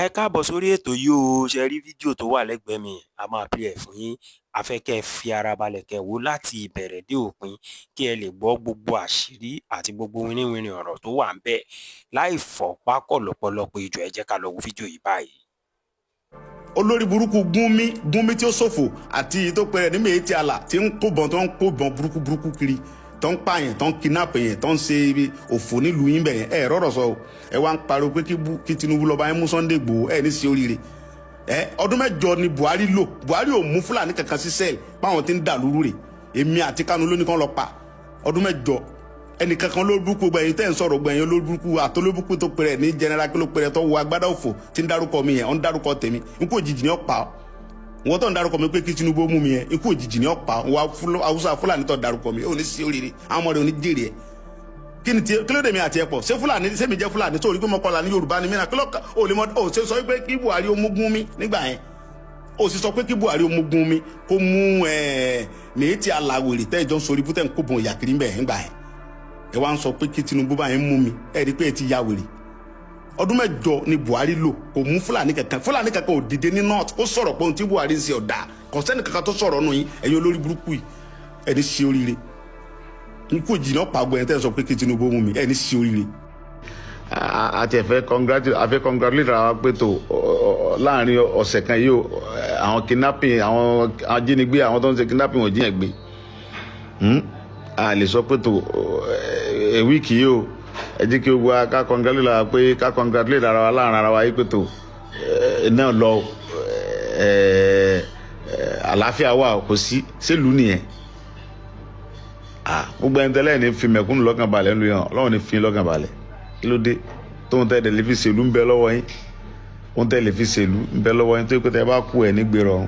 Ẹ káàbọ̀ sórí ètò yìí o, ṣe rí fídíò tó wà lẹ́gbẹ̀ẹ́ mi, a máa play ẹ̀ fún yín. A fẹ́ kẹ́ ẹ fi ara balẹ̀ kẹ́ ẹ wò láti ìbẹ̀rẹ̀ dé òpin kí ẹ lè gbọ́ gbogbo àṣírí àti gbogbo wíníwíní ọ̀rọ̀ tó wà ńbẹ̀. Láì fọ̀pá kọ̀lọ̀pọ̀lọpọ̀ ìjọ ẹ jẹ́ ká lọ wo fídíò yìí báyìí. Olórí burúkú Gúnmi tí ó ṣòfò àti tó pẹrẹ ní Méjì Àlà tí ń kóbọn tó ń kóbọn burúkú kiri tó ń pààyàn tó ń kidnap yẹn tó ń ṣe òfò nílùú yín bẹ̀yẹn ẹ rọ̀rọ̀ sọ o ẹ wá ń pariwo pé kí Tinubu lọ́ba yẹn mú Sunday Igboho ẹ ní sí oríire ọdún mẹ́jọ ni Buhari lò Buhari ò mú Fúlàní kankan sí sẹ́ẹ̀lì páwọn tí ń dà lúrú rè èmi àti Kanu lónìí kan lọ pa ọdún mẹ́jọ ẹnì kankan ló burúkú gbẹ̀yìn tẹ́ ń sọ̀rọ̀ gbẹ̀yìn ló burúkú àtolóbùkú tó pẹrẹ ní general kí ló pẹrẹ tó wọ agbádá òfò tí ń dárúkọ mi yẹn ó ń dárúkọ tèmi nkú òjijì ni ó pa wọ́n tó ń dárúkọ mi pé kí Tinubu mú mi yẹn nkú òjijì ni ó pa wọ́n Haúsá Fúlàní tó dárúkọ mi ò ní sí oríire àwọn ọmọdé ò ní jèrè ẹ̀ kí ni kí ló dé mi àti ẹ̀ pọ̀ ṣé Fúlàní sẹ́mi jẹ́ Fúlàní tó rí pé mọ́kànlá ní Yorùbá ni mí náà kí ló ò lè mọ ò ṣe sọ pé kí Buhari ó mú Gúnmi nígbà yẹn ó sì sọ pé kí Buhari ó mú Gúnmi kó mú Méjì Àlà wèrè tẹ́ ìjọ ń sori bú tẹ́ ń kó bọ̀ ìyà kiri ń bẹ̀ nígbà yẹn ẹ wá ń sọ pé kí Tinubu bá yẹn mú mi ẹ rí i pé ẹ ti ya wèrè ọdún mẹ́jọ ni Buhari lò kò mú Fúlàní kankan ò dìde ní north ó sọ̀rọ̀ pé ohun tí Buhari ń ṣe ọ̀dà kọ̀sẹ́nì kankan tó sọ̀rọ̀ nù yín ẹ̀yin olórí burúkú yìí ẹ ní ṣe oríire ikú òjì náà pàgọ́ ẹ̀ tẹ́ ẹ sọ pé kí Tinubu mú mi ẹ ní ṣe oríire. àti ẹ̀fẹ́ congratulate ara wa pé tó láàrin ọ̀sẹ̀ kan yìí àwọn kidnapping àwọn ajínigbé àwọn tó ń ṣe kidnapping ò jíyàn gbé a lè sọ pé tó wíìkì yìí o ẹ jẹ́ kí o wá ká congratulate ara wa láàrin ara wa yìí pé tó náà lọ àlàáfíà wà kò sí sílùú nìyẹn gbogbo ẹni tẹ́lẹ̀ ní fi mẹ̀kúnnù lọ́kàn balẹ̀ ńlu yẹn Ọlọ́run ní fi lọ́kàn balẹ̀ kí ló dé tóun tẹ́ lè fi ṣèlú ń bẹ lọ́wọ́ yín tóun tẹ́ lè fi ṣèlú ń bẹ lọ́wọ́ yín tó yẹ pé tẹ́ bá kú ẹ̀ nígbèrè ọ̀hún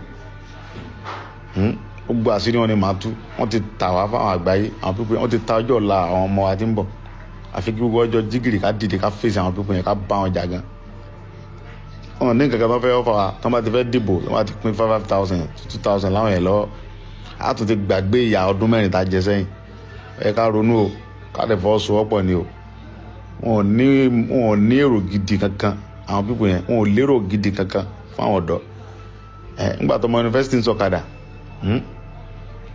gbogbo àṣírí wọn ni màá tú wọn ti tà wá fáwọn àgbáyé àwọn pípé wọn ti ta ọjọ́ ọ̀la àwọn ọmọ wa tí ń bọ̀ àfi kí gbogbo ọjọ́ jígìrì ká dìde ká fèsì àwọn pípé yẹn ká bá wọn jà gan wọn ní nǹkan kan tó fẹ́ ọ̀fà wa tó bá ti fẹ́ dìbò tó bá ti pín 5,000 2,000 láwọn yẹn lọ́wọ́ á tún ti gbàgbé ìyà ọdún mẹ́rin tá a jẹ sẹ́yìn ẹ ká ronú o ká lè fọwọ́ sowọ́pọ̀ ni o wọn ò ní èrò gidi kankan àwọn pípé yẹn wọn ò lérò gidi kankan fún àwọn ọ̀dọ́ ńgbà tó mọ yunifásitì ń sọ̀kadà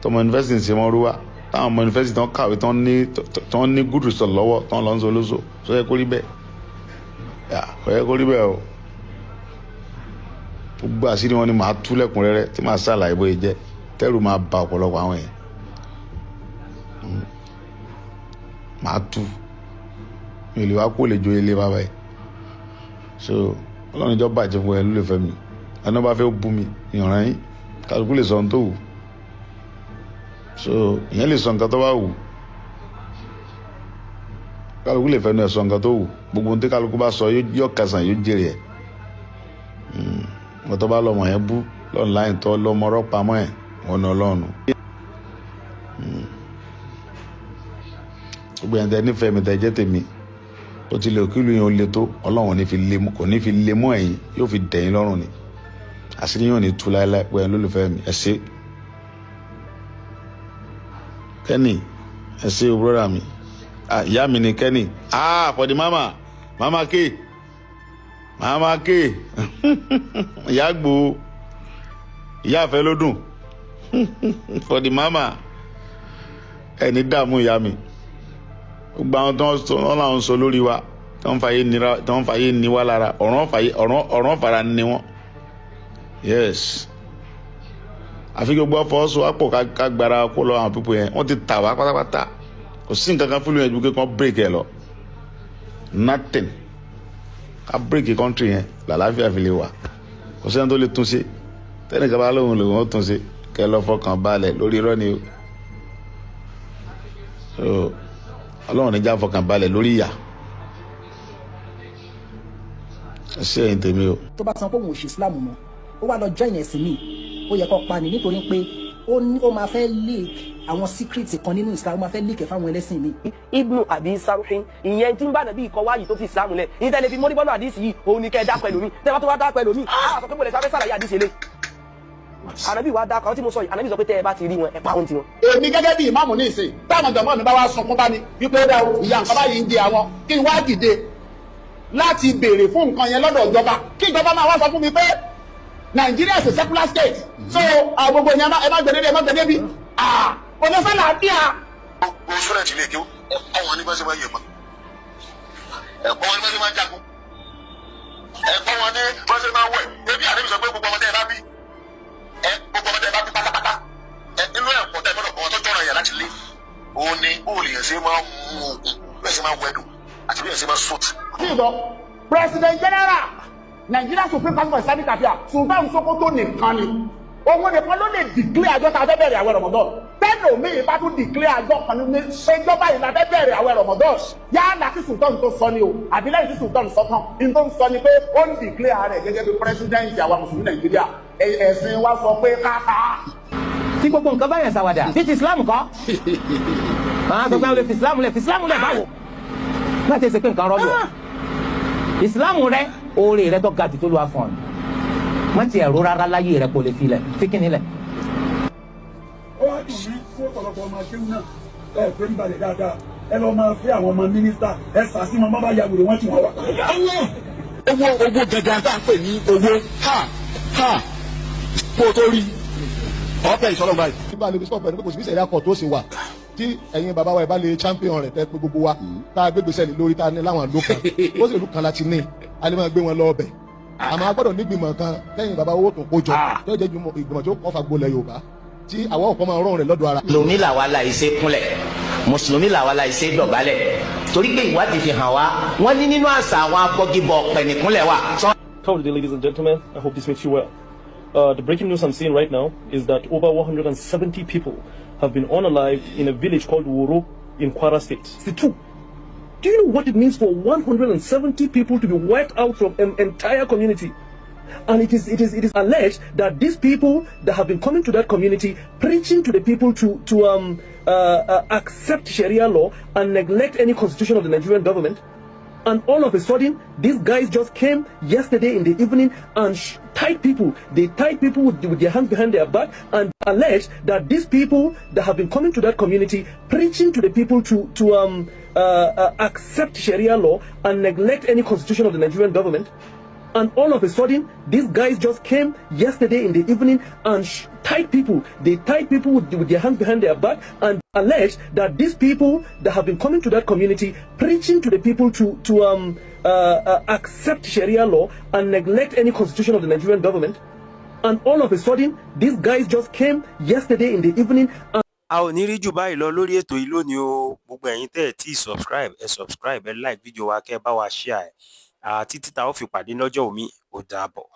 tọmọ yunifásitì ń ṣe wọn rúwa táwọn ọmọ yunifásitì tán kàwé tán ní good result lọ́wọ́ tán lọ ń sọ lóṣù sọ yẹ kó rí bẹ́ẹ̀ kò yẹ kó rí bẹ́ẹ̀ o gbogbo àṣírí wọn ni màá tú lẹ́kùnrẹ́rẹ́ tí màá ṣàlàyé bóyá jẹ́ tẹ́rù máa ba ọ̀pọ̀lọpọ̀ àwọn yẹn màá tú mi ò lè wá kó lè jó ilé bàbá yìí so Ọlọ́run ìjọ bàjẹ́ fún ẹ ló lè fẹ́ mi ẹni bá fẹ́ bú mi ìràn yín kálukú lè sọ ohun tó wù so ìyẹn lè sọ nǹkan tó bá wù kálukú lè fẹnu ẹ sọ nǹkan tó wù gbogbo ohun tí kálukú bá sọ yóò kẹsàn yóò jèrè ẹ wọn tó bá lọmọ yẹn bú lọ́nà láyìn tó lọmọ ọ̀rọ̀ pamọ́ ẹ wọn náà lọ́nu gbogbo yẹn tẹ nífẹ̀ẹ́ mi tẹ jẹ́ tèmi ó ti lè kílù yẹn ó le tó Ọlọ́run kò ní fi lé mọ́ ẹ̀yìn yóò fi dẹ̀yìn lọ́rùn ni àṣírí yóò ní tú láéláé pé ẹ lólùfẹ́ mi ẹ ṣe Kenny ẹ ṣe o brother mi ìyá mi ni Kenny for the mama K ìyá gbòó ìyá àfẹ́ ló dùn for the mama ẹni dààmú ìyá mi gbogbo àwọn tó ń láwọn sọ lórí wa tó ń fàyè ní wa lára ọ̀ràn fara ní wọn yes àfi gbogbo ọfọwọ́sowọ́pọ̀ ká gbára kó lọ àwọn pípọ̀ yẹn wọ́n ti tà wá pátápátá kò sí nǹkan kan fúlù yẹn ju kékan break ẹ lọ nothing ká break country yẹn làlàáfíà fi lè wà kò sẹ́ni tó lè tún ṣe tẹ́nìkan bá lóhùn lòun ó tún ṣe kẹ́ lọ fọkàn balẹ̀ lórí irọ́ ni o Ọlọ́run níjà fọkàn balẹ̀ lórí ìyà ẹ ṣe ẹ̀yin tèmi o. tó bá san pé òun ò ṣe Islam mọ́ ó wá lọ join ẹ̀sìn mi ó yẹ kó pa ni nítorí pé ó máa fẹ́ leak àwọn secret kan nínú Islam ó máa fẹ́ leak ẹ̀ fáwọn ẹlẹ́sìn mi. Ibnu Abi Sarhin ìyẹn tí ń bá nàbí ikọ̀ wáyé tó fi Islam lẹ̀ ní tẹ́lẹ̀ fi mọ́rí bọ́nà àdìsí yìí òun ni kẹ́ ẹ dá pẹ̀lú mi tẹ́lẹ̀ tó wá dá pẹ̀lú mi àwọn àkọ́kọ́ mọ̀lẹ́ sáfẹ́ sàlàyé àdìsí lé. Ànábì wa dá kan tí mo sọ yìí Ànábì sọ pé tẹ́ ẹ bá ti rí wọn ẹ pa ohun tiwọn. èmi gẹ́gẹ́ bí ìmáàmù ní ìsìn táwọn jọ̀mọ́ mi bá wá sunkún bá ní wípé ìyá nǹkan báyìí ń jẹ àwọn kí n wá dìde láti béèrè fún nǹkan yẹn lọ́dọ̀ ìjọba kí ìjọba máa wá sọ fún mi pé Nàìjíríà is a secular state so gbogbo yẹn ẹ má gbẹdẹ bí onífẹ́ làbíà. o sọ́dọ̀tì lè kí ẹ̀kọ́ wọn ní bá ṣe máa yẹ̀ mọ́ ẹ̀kọ́ wọn ní bá ṣe máa jagun ẹ̀kọ́ wọn ní bá ṣe máa wẹ̀ ebi àdébí sọ pé gbogbo ọmọdé ẹ bá bí pátápátá inú ẹ̀kọ́ tẹ́ gbọ́dọ̀ kọ́ wọn tó jọ̀rọ̀ yẹn láti lé òun ni bóòlù yẹn ṣe máa mú òkú bẹ́ẹ̀ ṣe máa wẹ̀dùn àti bí yẹn ṣe máa sọ̀tì. President General Nigeria Supreme Council for Islamic Affairs Sultan Sokoto nìkan ni òun nìkan ló lè declare àjọ tá a fẹ́ bẹ̀rẹ̀ àwẹ̀ Ramadan tẹ́lẹ̀ omi bá tún declare àjọ kan ní ṣèjọba yìí la fẹ́ bẹ̀rẹ̀ àwẹ̀ Ramadan yálà kí Sultan tó sọ ni o àbí lẹ́yìn tí Sultan sọ tán ní tó ń sọ ni pé ó ń declare rẹ̀ gẹ́gẹ́ bí president àwa mùsùlùmí Nàìjíríà ẹ̀sìn wa sọ pé káká. tí gbogbo nǹkan báyẹn ṣàwàdà bí ti Islam kọ́ gbogbo àwọn olè fi Islam lẹ̀ báwo láti ṣe pé nǹkan rọ́ọ̀lù Islam rẹ oore rẹ tó ga jù tó lu afọ́n wọ́n ti ẹ̀rọ rárá láyé rẹ kò lè filẹ̀ fíkínì lẹ̀. ó wá dùn mí fún ọ̀pọ̀lọpọ̀ ọmọ akéwù náà ẹ pé ń balẹ̀ dáadáa ẹ lọ máa fẹ́ àwọn ọmọ mínísítà ẹ sàásì wọn má bá ya wèrè wọn tí wọn wà. owó gangan tá à ń pè ní owó kó o tó rí ọ̀pẹ ìṣọ́lọ́ báyìí. nígbà lè fi sọ̀pẹ̀ ní pé kò sí bí ìṣẹ̀lẹ̀ akọ̀ tó ṣe wà tí ẹ̀yin bàbá wa ẹ̀ bá lè champion rẹ̀ tẹ́ pé gbogbo wa tá a gbégbèsè lórí tá a ní láwọn ìlú kan ó sì ìlú kan láti ní a lè máa gbé wọn lọ ọbẹ̀ àmọ́ a gbọ́dọ̀ nígbìmọ̀ kan lẹ́yìn bàbá owó tó kó jọ tó jẹ́ ìgbìmọ̀ tó kọ́ fagbolẹ̀ Yorùbá tí àwọn ọ̀pọ̀ máa rọrùn rẹ̀ lọ́dọ̀ ara. mùsùlùmí làwa la ìṣe kúnlẹ̀ mùsùlùmí làwa la ìṣe dọ̀bálẹ̀ torí pé ìwádìí fi hàn wá wọ́n ní nínú àṣà àwọn abọ́gibọ̀ pẹ̀nìkúnlẹ̀ wa. Good day, ladies and gentlemen. I hope this makes you well. The breaking news I'm seeing right now is that over 170 people have been unalived in a village called Woro in Kwara State. Do you know what it means for 170 people to be wiped out from an entire community? And it is alleged that these people that have been coming to that community, preaching to the people to accept Sharia law and neglect any constitution of the Nigerian government. And all of a sudden, these guys just came yesterday in the evening and tied people. They tied people with their hands behind their back and alleged that these people that have been coming to that community, preaching to the people to accept Sharia law and neglect any constitution of the Nigerian government. And all of a sudden, these guys just came yesterday in the evening and tied people. They tied people with their hands behind their back and alleged that these people that have been coming to that community, preaching to the people to accept Sharia law and neglect any constitution of the Nigerian government. And all of a sudden, these guys just came yesterday in the evening. A ò ní rí jù báyìí lọ lórí ètò yìí lónìí o. Gbogbo ẹ̀yin tẹ́ ẹ̀ tí subscribe, ẹ like fídíò wa kẹ́ ẹ bá wa share ẹ̀. Títí tá a ó fi pàdé lọ́jọ́ òmí ó dàbọ̀.